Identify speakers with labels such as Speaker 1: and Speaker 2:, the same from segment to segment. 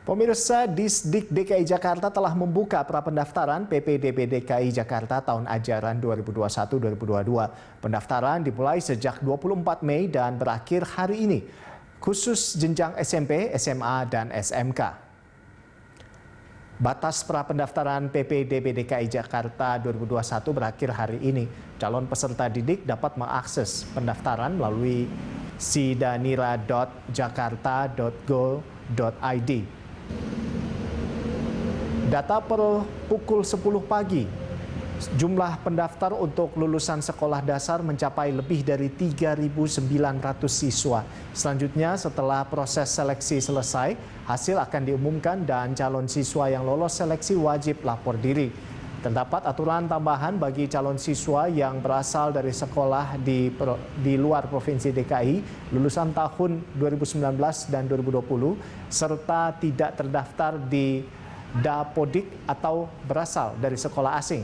Speaker 1: Pemirsa, Disdik DKI Jakarta telah membuka pra-pendaftaran PPDB DKI Jakarta tahun ajaran 2021-2022. Pendaftaran dimulai sejak 24 Mei dan berakhir hari ini, khusus jenjang SMP, SMA, dan SMK. Batas pra-pendaftaran PPDB DKI Jakarta 2021 berakhir hari ini. Calon peserta didik dapat mengakses pendaftaran melalui sidanira.jakarta.go.id. Data per pukul 10 pagi, jumlah pendaftar untuk lulusan sekolah dasar mencapai lebih dari 3.900 siswa. Selanjutnya, setelah proses seleksi selesai, hasil akan diumumkan dan calon siswa yang lolos seleksi wajib lapor diri. Terdapat aturan tambahan bagi calon siswa yang berasal dari sekolah di luar Provinsi DKI, lulusan tahun 2019 dan 2020, serta tidak terdaftar di Dapodik atau berasal dari sekolah asing.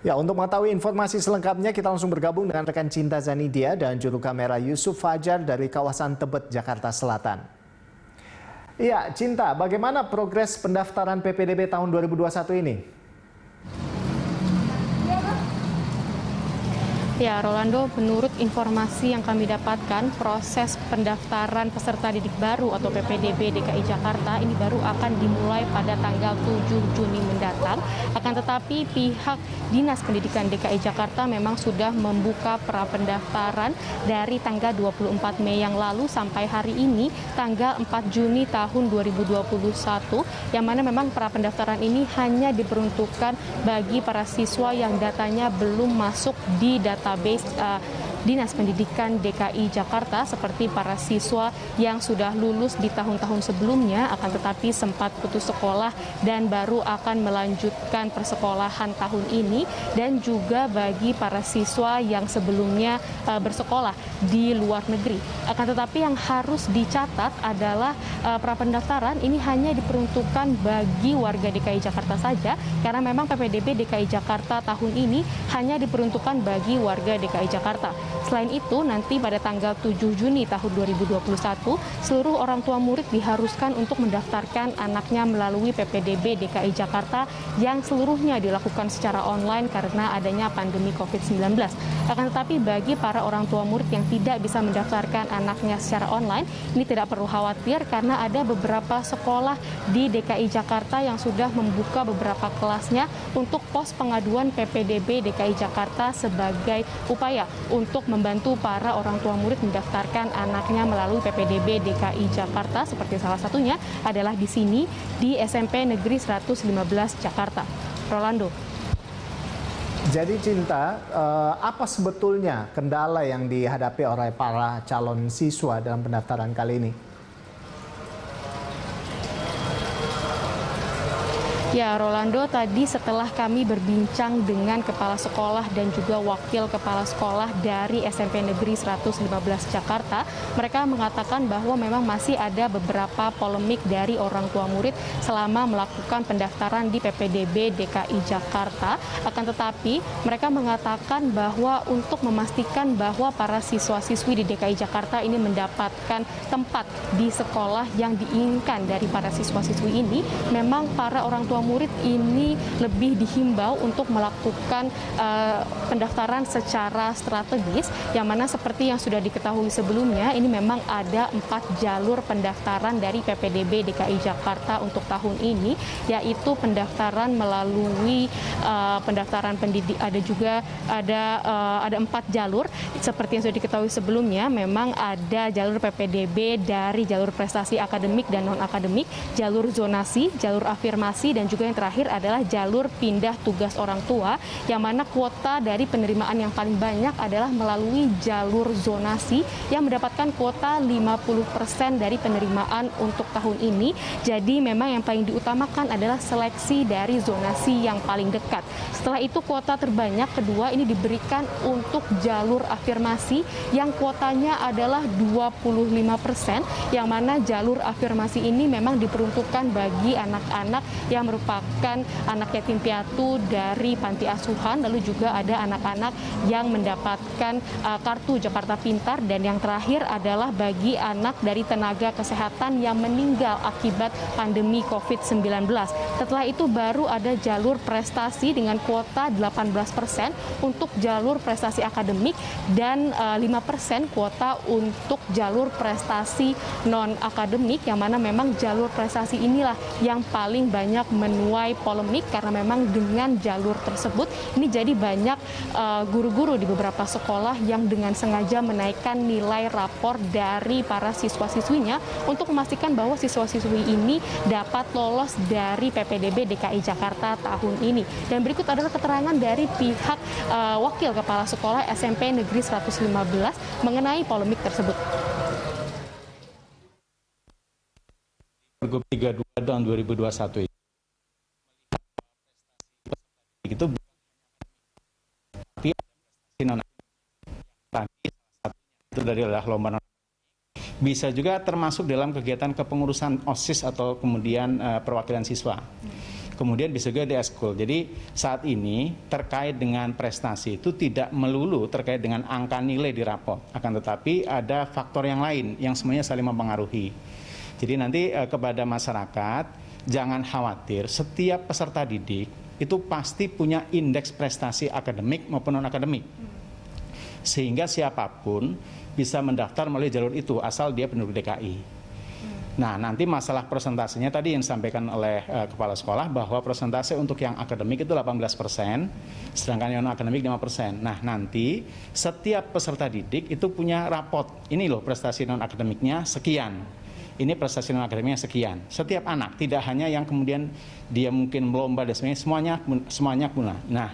Speaker 1: Ya, untuk mengetahui informasi selengkapnya kita langsung bergabung dengan rekan Cinta Zanidia dan juru kamera Yusuf Fajar dari kawasan Tebet, Jakarta Selatan. Ya, Cinta, bagaimana progres pendaftaran PPDB tahun 2021 ini?
Speaker 2: Ya, Rolando, menurut informasi yang kami dapatkan, proses pendaftaran peserta didik baru atau PPDB DKI Jakarta ini baru akan dimulai pada tanggal 7 Juni mendatang. Akan tetapi pihak Dinas Pendidikan DKI Jakarta memang sudah membuka pra-pendaftaran dari tanggal 24 Mei yang lalu sampai hari ini, tanggal 4 Juni tahun 2021, yang mana memang pra-pendaftaran ini hanya diperuntukkan bagi para siswa yang datanya belum masuk di database Dinas Pendidikan DKI Jakarta, seperti para siswa yang sudah lulus di tahun-tahun sebelumnya akan tetapi sempat putus sekolah dan baru akan melanjutkan persekolahan tahun ini, dan juga bagi para siswa yang sebelumnya bersekolah di luar negeri. Akan tetapi yang harus dicatat adalah pra-pendaftaran ini hanya diperuntukkan bagi warga DKI Jakarta saja, karena memang PPDB DKI Jakarta tahun ini hanya diperuntukkan bagi warga DKI Jakarta. Selain itu, nanti pada tanggal 7 Juni tahun 2021, seluruh orang tua murid diharuskan untuk mendaftarkan anaknya melalui PPDB DKI Jakarta yang seluruhnya dilakukan secara online karena adanya pandemi COVID-19. Akan tetapi bagi para orang tua murid yang tidak bisa mendaftarkan anaknya secara online, ini tidak perlu khawatir karena ada beberapa sekolah di DKI Jakarta yang sudah membuka beberapa kelasnya untuk pos pengaduan PPDB DKI Jakarta sebagai upaya untuk membantu para orang tua murid mendaftarkan anaknya melalui PPDB DKI Jakarta, seperti salah satunya adalah di sini di SMP Negeri 115 Jakarta. Rolando.
Speaker 1: Jadi Cinta, apa sebetulnya kendala yang dihadapi oleh para calon siswa dalam pendaftaran kali ini?
Speaker 2: Ya, Rolando, tadi setelah kami berbincang dengan kepala sekolah dan juga wakil kepala sekolah dari SMP Negeri 115 Jakarta, mereka mengatakan bahwa memang masih ada beberapa polemik dari orang tua murid selama melakukan pendaftaran di PPDB DKI Jakarta. Akan tetapi, mereka mengatakan bahwa untuk memastikan bahwa para siswa-siswi di DKI Jakarta ini mendapatkan tempat di sekolah yang diinginkan dari para siswa-siswi ini, memang para orang tua murid ini lebih dihimbau untuk melakukan pendaftaran secara strategis, yang mana seperti yang sudah diketahui sebelumnya, ini memang ada 4 jalur pendaftaran dari PPDB DKI Jakarta untuk tahun ini, yaitu pendaftaran melalui pendaftaran pendidik, ada 4 jalur seperti yang sudah diketahui sebelumnya. Memang ada jalur PPDB dari jalur prestasi akademik dan non akademik, jalur zonasi, jalur afirmasi, dan juga yang terakhir adalah jalur pindah tugas orang tua, yang mana kuota dari penerimaan yang paling banyak adalah melalui jalur zonasi yang mendapatkan kuota 50% dari penerimaan untuk tahun ini. Jadi memang yang paling diutamakan adalah seleksi dari zonasi yang paling dekat. Setelah itu kuota terbanyak kedua ini diberikan untuk jalur afirmasi yang kuotanya adalah 25%, yang mana jalur afirmasi ini memang diperuntukkan bagi anak-anak yang merupakan anak yatim piatu dari panti asuhan, lalu juga ada anak-anak yang mendapatkan kartu Jakarta Pintar, dan yang terakhir adalah bagi anak dari tenaga kesehatan yang meninggal akibat pandemi COVID-19. Setelah itu baru ada jalur prestasi dengan kuota 18% untuk jalur prestasi akademik dan 5% kuota untuk jalur prestasi non-akademik, yang mana memang jalur prestasi inilah yang paling banyak menuai polemik karena memang dengan jalur tersebut ini jadi banyak guru-guru di beberapa sekolah yang dengan sengaja menaikkan nilai rapor dari para siswa-siswinya untuk memastikan bahwa siswa-siswi ini dapat lolos dari PPDB DKI Jakarta tahun ini. Dan berikut adalah keterangan dari pihak Wakil Kepala Sekolah SMP Negeri 115 mengenai polemik tersebut.
Speaker 3: Pergub 32 tahun 2021 itu itu dari lomba bisa juga termasuk dalam kegiatan kepengurusan OSIS atau kemudian perwakilan siswa. Kemudian bisa juga di eskul. Jadi saat ini terkait dengan prestasi itu tidak melulu terkait dengan angka nilai di rapor, akan tetapi ada faktor yang lain yang semuanya saling mempengaruhi. Jadi nanti kepada masyarakat jangan khawatir, setiap peserta didik itu pasti punya indeks prestasi akademik maupun non-akademik. Sehingga siapapun bisa mendaftar melalui jalur itu asal dia penduduk DKI. Nah, nanti masalah persentasenya tadi yang disampaikan oleh kepala sekolah bahwa persentase untuk yang akademik itu 18%, sedangkan yang non-akademik 5%. Nah, nanti setiap peserta didik itu punya rapot. Ini loh prestasi non-akademiknya sekian. Ini prestasi non-akademiknya sekian. Setiap anak, tidak hanya yang kemudian dia mungkin melomba dan sebagainya, semuanya punya. Nah,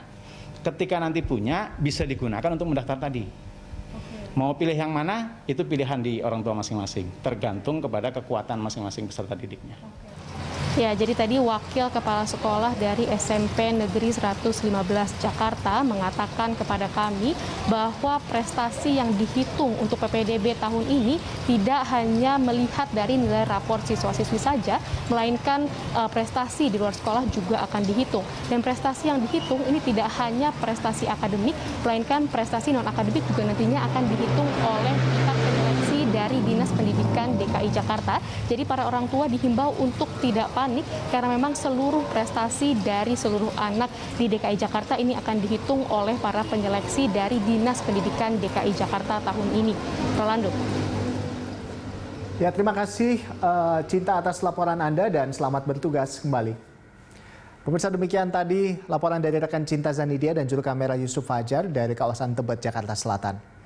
Speaker 3: ketika nanti punya bisa digunakan untuk mendaftar tadi. Mau pilih yang mana, itu pilihan di orang tua masing-masing, tergantung kepada kekuatan masing-masing peserta didiknya.
Speaker 2: Ya, jadi tadi Wakil Kepala Sekolah dari SMP Negeri 115 Jakarta mengatakan kepada kami bahwa prestasi yang dihitung untuk PPDB tahun ini tidak hanya melihat dari nilai rapor siswa-siswi saja, melainkan prestasi di luar sekolah juga akan dihitung. Dan prestasi yang dihitung ini tidak hanya prestasi akademik, melainkan prestasi non-akademik juga nantinya akan dihitung oleh pihak penyeleksi dari Dinas Pendidikan DKI Jakarta. Jadi para orang tua dihimbau untuk tidak panik karena memang seluruh prestasi dari seluruh anak di DKI Jakarta ini akan dihitung oleh para penyeleksi dari Dinas Pendidikan DKI Jakarta tahun ini. Rolando.
Speaker 1: Ya, terima kasih Cinta atas laporan Anda dan selamat bertugas kembali. Pemirsa, demikian tadi laporan dari rekan Cinta Zanidia dan juru kamera Yusuf Fajar dari kawasan Tebet, Jakarta Selatan.